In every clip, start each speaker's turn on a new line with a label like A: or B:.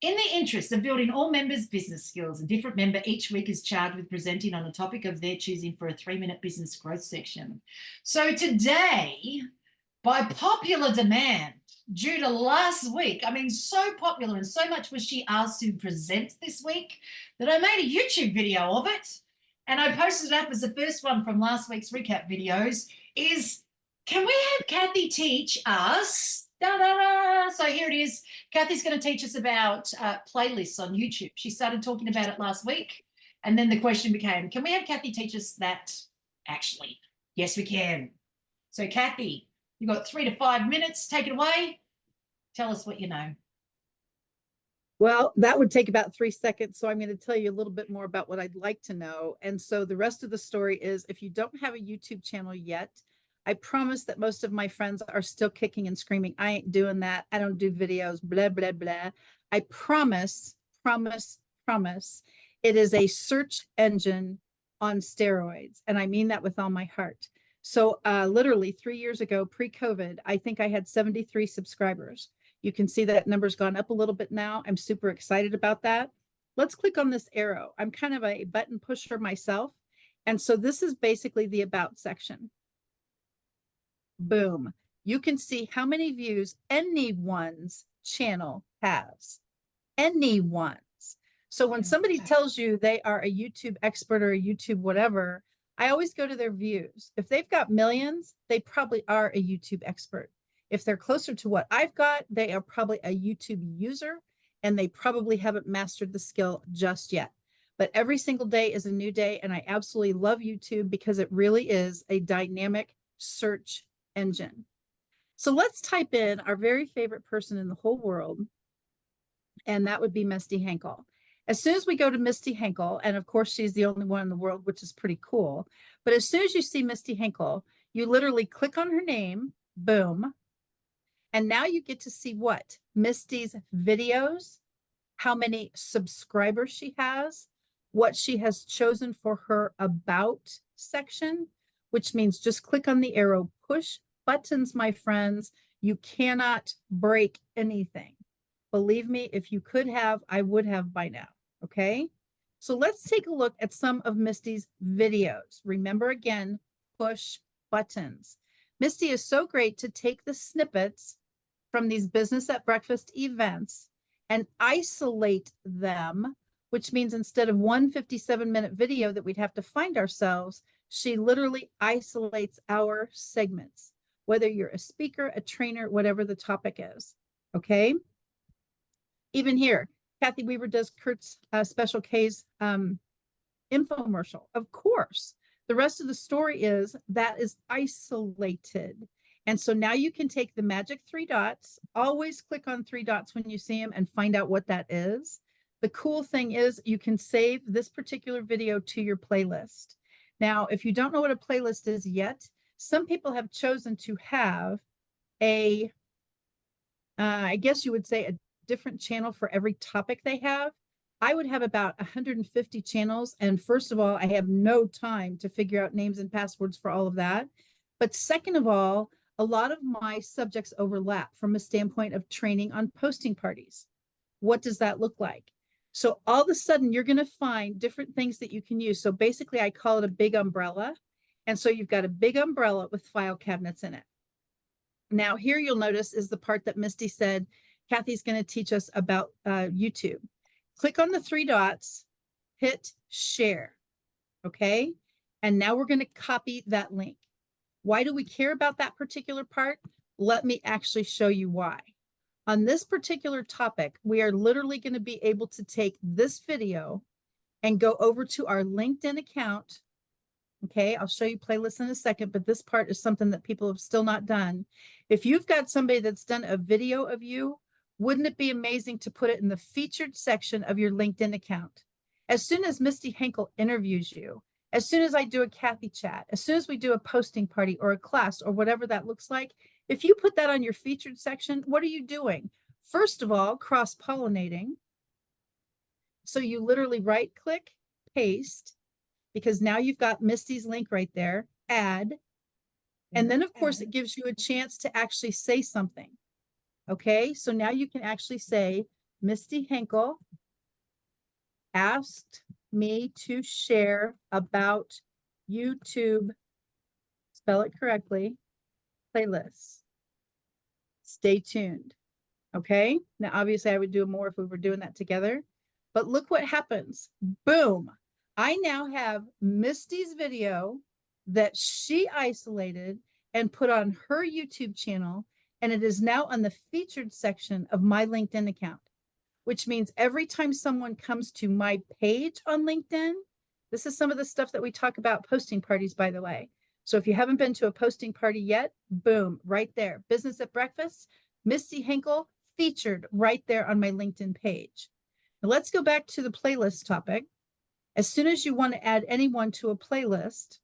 A: In the interest of building all members' business skills, a different member each week is charged with presenting on a topic of their choosing for a 3-minute business growth section. So today, by popular demand, due to last week, I mean, so popular and so much was she asked to present this week that I made a YouTube video of it. And I posted it up as the first one from last week's recap videos is, can we have Cathy teach us? Da, da, da. So here it is. Cathy's going to teach us about playlists on YouTube. She started talking about it last week. And then the question became, can we have Cathy teach us that actually? Yes, we can. So Cathy, you've got 3 to 5 minutes. Take it away. Tell us what you know.
B: Well, that would take about 3 seconds. So I'm going to tell you a little bit more about what I'd like to know. And so the rest of the story is, if you don't have a YouTube channel yet, I promise that most of my friends are still kicking and screaming, I ain't doing that. I don't do videos, blah, blah, blah. I promise, it is a search engine on steroids. And I mean that with all my heart. So literally 3 years ago, pre-COVID, I think I had 73 subscribers. You can see that number's gone up a little bit now. I'm super excited about that. Let's click on this arrow. I'm kind of a button pusher myself. And so this is basically the about section. Boom. You can see how many views anyone's channel has. Anyone's. So when somebody tells you they are a YouTube expert or a YouTube whatever, I always go to their views. If they've got millions, they probably are a YouTube expert. If they're closer to what I've got, they are probably a YouTube user, and they probably haven't mastered the skill just yet. But every single day is a new day, and I absolutely love YouTube because it really is a dynamic search engine. So let's type in our very favorite person in the whole world, and that would be Misty Henkel. As soon as we go to Misty Henkel, and of course she's the only one in the world, which is pretty cool, but as soon as you see Misty Henkel, you literally click on her name, boom, and now you get to see what? Misty's videos, how many subscribers she has, what she has chosen for her about section, which means just click on the arrow, push buttons, my friends. You cannot break anything. Believe me, if you could have, I would have by now. Okay. So let's take a look at some of Misty's videos. Remember again, push buttons. Misty is so great to take the snippets from these business at breakfast events and isolate them, which means instead of one 57-minute video that we'd have to find ourselves, she literally isolates our segments, whether you're a speaker, a trainer, whatever the topic is. Okay. Even here, Cathy Weaver does Kurt's Special K's infomercial. Of course, the rest of the story is that is isolated. And so now you can take the magic 3 dots, always click on 3 dots when you see them and find out what that is. The cool thing is you can save this particular video to your playlist. Now, if you don't know what a playlist is yet, some people have chosen to have a, I guess you would say a different channel for every topic they have. I would have about 150 channels. And first of all, I have no time to figure out names and passwords for all of that. But second of all, a lot of my subjects overlap from a standpoint of training on posting parties. What does that look like? So all of a sudden, you're going to find different things that you can use. So basically, I call it a big umbrella. And so you've got a big umbrella with file cabinets in it. Now, here you'll notice is the part that Misty said, Cathy's going to teach us about YouTube. Click on the 3 dots, hit share. Okay. And now we're going to copy that link. Why do we care about that particular part? Let me actually show you why. On this particular topic, we are literally going to be able to take this video and go over to our LinkedIn account. Okay, I'll show you playlists in a second, but this part is something that people have still not done. If you've got somebody that's done a video of you, wouldn't it be amazing to put it in the featured section of your LinkedIn account? As soon as Misty Henkel interviews you, as soon as I do a Cathy chat, as soon as we do a posting party or a class or whatever that looks like, if you put that on your featured section, what are you doing? First of all, cross-pollinating. So you literally right-click, paste, because now you've got Misty's link right there, add. And then, of course, it gives you a chance to actually say something. Okay, so now you can actually say, Misty Hinkle asked me to share about YouTube, spell it correctly, playlists. Stay tuned. Okay. Now, obviously, I would do more if we were doing that together. But look what happens. Boom. I now have Misty's video that she isolated and put on her YouTube channel. And it is now on the featured section of my LinkedIn account, which means every time someone comes to my page on LinkedIn, this is some of the stuff that we talk about posting parties, by the way. So if you haven't been to a posting party yet, boom, right there. Business at Breakfast, Misty Hinkle featured right there on my LinkedIn page. Now let's go back to the playlist topic. As soon as you want to add anyone to a playlist,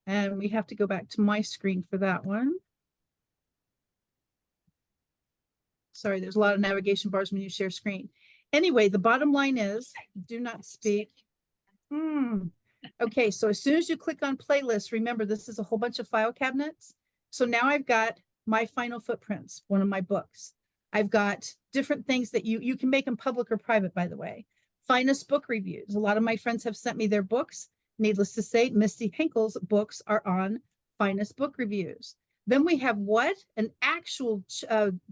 B: and we have to go back to my screen for that one. Sorry, there's a lot of navigation bars when you share screen. Anyway, the bottom line is do not speak. Okay, so as soon as you click on playlist, remember this is a whole bunch of file cabinets. So now I've got my final footprints, one of my books. I've got different things that you can make them public or private, by the way. Finest book reviews. A lot of my friends have sent me their books. Needless to say, Misty Hinkle's books are on Finest Book Reviews. Then we have what? An actual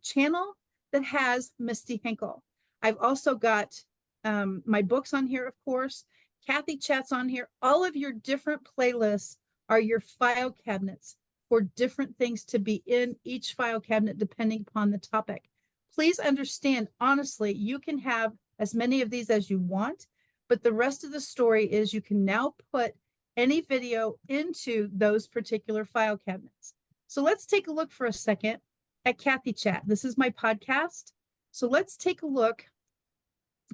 B: channel that has Misty Hinkle. I've also got my books on here, of course. Cathy chats on here. All of your different playlists are your file cabinets for different things to be in each file cabinet depending upon the topic. Please understand, honestly, you can have as many of these as you want, but the rest of the story is you can now put any video into those particular file cabinets. So let's take a look for a second at Cathy Chat. This is my podcast. So let's take a look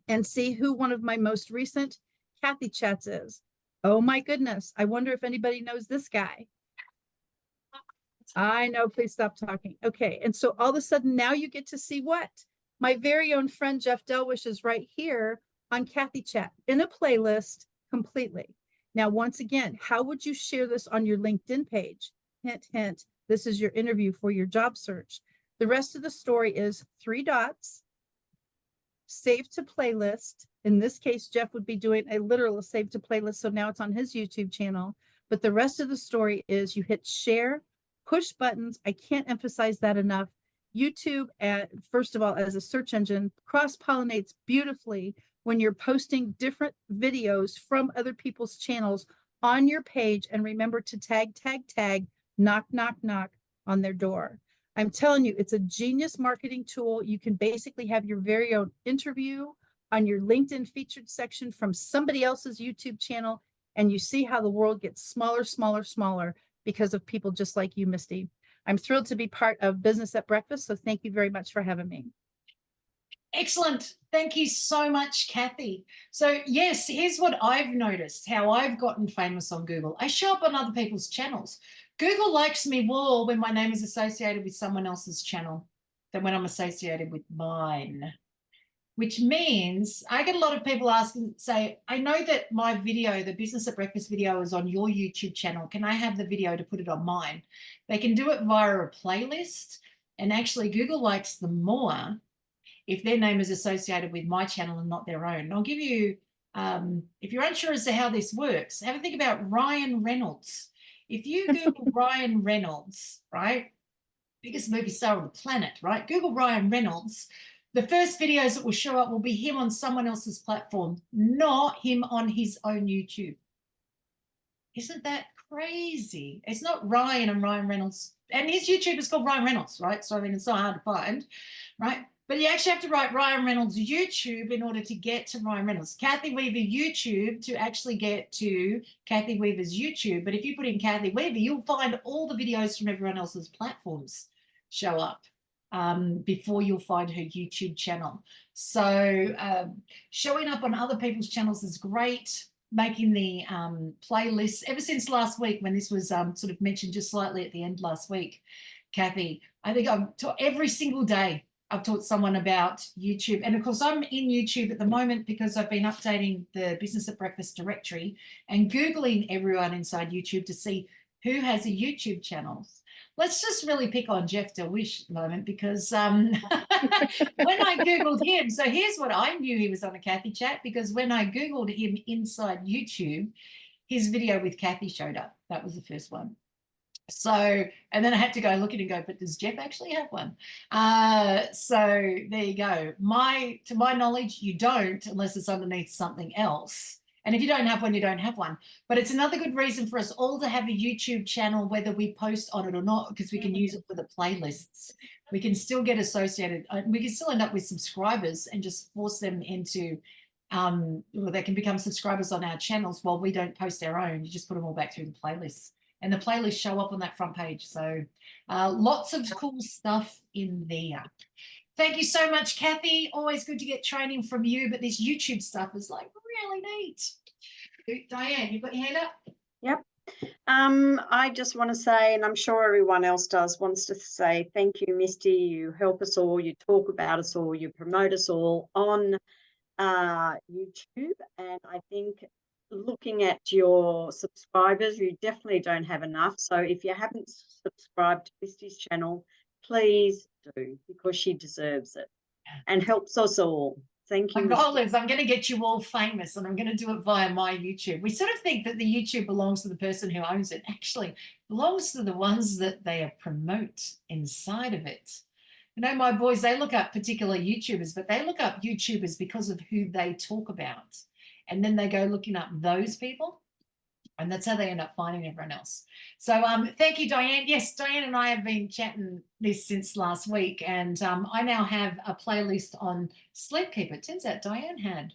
B: and see who one of my most recent Cathy Chats is. Oh my goodness. I wonder if anybody knows this guy. I know, please stop talking. Okay, and so all of a sudden now you get to see what? My very own friend Jeff Delwish is right here on Cathy Chat in a playlist completely. Now, once again, how would you share this on your LinkedIn page? Hint, hint, this is your interview for your job search. The rest of the story is 3 dots, save to playlist. In this case, Jeff would be doing a literal save to playlist. So now it's on his YouTube channel. But the rest of the story is you hit share, push buttons. I can't emphasize that enough. YouTube, first of all, as a search engine, cross-pollinates beautifully when you're posting different videos from other people's channels on your page. And remember to tag, knock, knock, knock on their door. I'm telling you, it's a genius marketing tool. You can basically have your very own interview on your LinkedIn featured section from somebody else's YouTube channel. And you see how the world gets smaller, smaller, smaller because of people just like you, Misty. I'm thrilled to be part of Business at Breakfast. So thank you very much for having me.
A: Excellent. Thank you so much, Cathy. So yes, here's what I've noticed, how I've gotten famous on Google. I show up on other people's channels. Google likes me more when my name is associated with someone else's channel than when I'm associated with mine, which means I get a lot of people asking, say, I know that my video, the Business at Breakfast video, is on your YouTube channel. Can I have the video to put it on mine? They can do it via a playlist, and actually Google likes them more if their name is associated with my channel and not their own. And I'll give you, if you're unsure as to how this works, have a think about Ryan Reynolds. If you Google Ryan Reynolds, right, biggest movie star on the planet, right, Google Ryan Reynolds, the first videos that will show up will be him on someone else's platform, not him on his own YouTube. Isn't that crazy? It's not Ryan and Ryan Reynolds, and his YouTube is called Ryan Reynolds, right? So I mean, it's not hard to find, right? But you actually have to write Ryan Reynolds YouTube in order to get to Ryan Reynolds. Cathy Weaver YouTube to actually get to Cathy Weaver's YouTube. But if you put in Cathy Weaver, you'll find all the videos from everyone else's platforms show up before you'll find her YouTube channel. So showing up on other people's channels is great. Making the playlists ever since last week when this was sort of mentioned just slightly at the end last week, Cathy, I think I've taught every single day. I've taught someone about YouTube. And of course, I'm in YouTube at the moment because I've been updating the Business at Breakfast directory and Googling everyone inside YouTube to see who has a YouTube channel? Let's just really pick on Jeff DeWish a moment, because when I Googled him, so here's what I knew he was on a Cathy chat, because when I Googled him inside YouTube, his video with Cathy showed up. That was the first one. So, and then I had to go look at it and go, but does Jeff actually have one? So there you go. To my knowledge, you don't, unless it's underneath something else. And if you don't have one, you don't have one. But it's another good reason for us all to have a YouTube channel, whether we post on it or not, because we can use it for the playlists. We can still get associated. We can still end up with subscribers and just force them into, they can become subscribers on our channels while we don't post our own. You just put them all back through the playlists. And the playlists show up on that front page. So lots of cool stuff in there. Thank you so much, Cathy. Always good to get training from you, but this YouTube stuff is like really neat. Diane, you've got your hand up?
C: Yep. I just want to say, and I'm sure everyone else wants to say thank you, Misty. You help us all, you talk about us all, you promote us all on YouTube. And I think looking at your subscribers, you definitely don't have enough. So if you haven't subscribed to Misty's channel, please do, because she deserves it and helps us all. Thank you.
A: My goal is I'm going to get you all famous, and I'm going to do it via my YouTube. We sort of think that the YouTube belongs to the person who owns it. Actually, it belongs to the ones that they promote inside of it. You know, my boys, they look up particular YouTubers, but they look up YouTubers because of who they talk about. And then they go looking up those people. And that's how they end up finding everyone else. So thank you, Diane. Yes, Diane and I have been chatting this since last week, and I now have a playlist on Sleepkeeper. It turns out Diane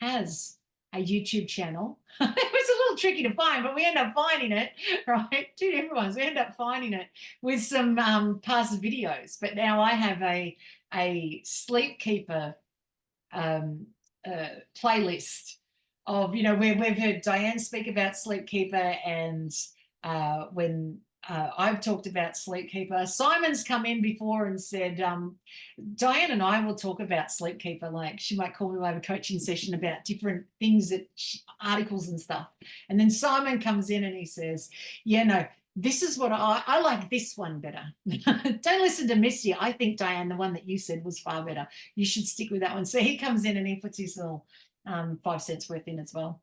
A: has a YouTube channel. It was a little tricky to find, but we end up finding it, right? Two different ones. We end up finding it with some past videos. But now I have a Sleepkeeper playlist of, you know, where we've heard Diane speak about Sleepkeeper, and when I've talked about Sleepkeeper, Simon's come in before and said, Diane and I will talk about Sleepkeeper. Like, she might call me, we'll have a coaching session about different things, articles and stuff. And then Simon comes in and he says, yeah, no, this is what I like this one better. Don't listen to Misty. I think, Diane, the one that you said was far better. You should stick with that one. So he comes in and he puts his little 5 cents worth in as well.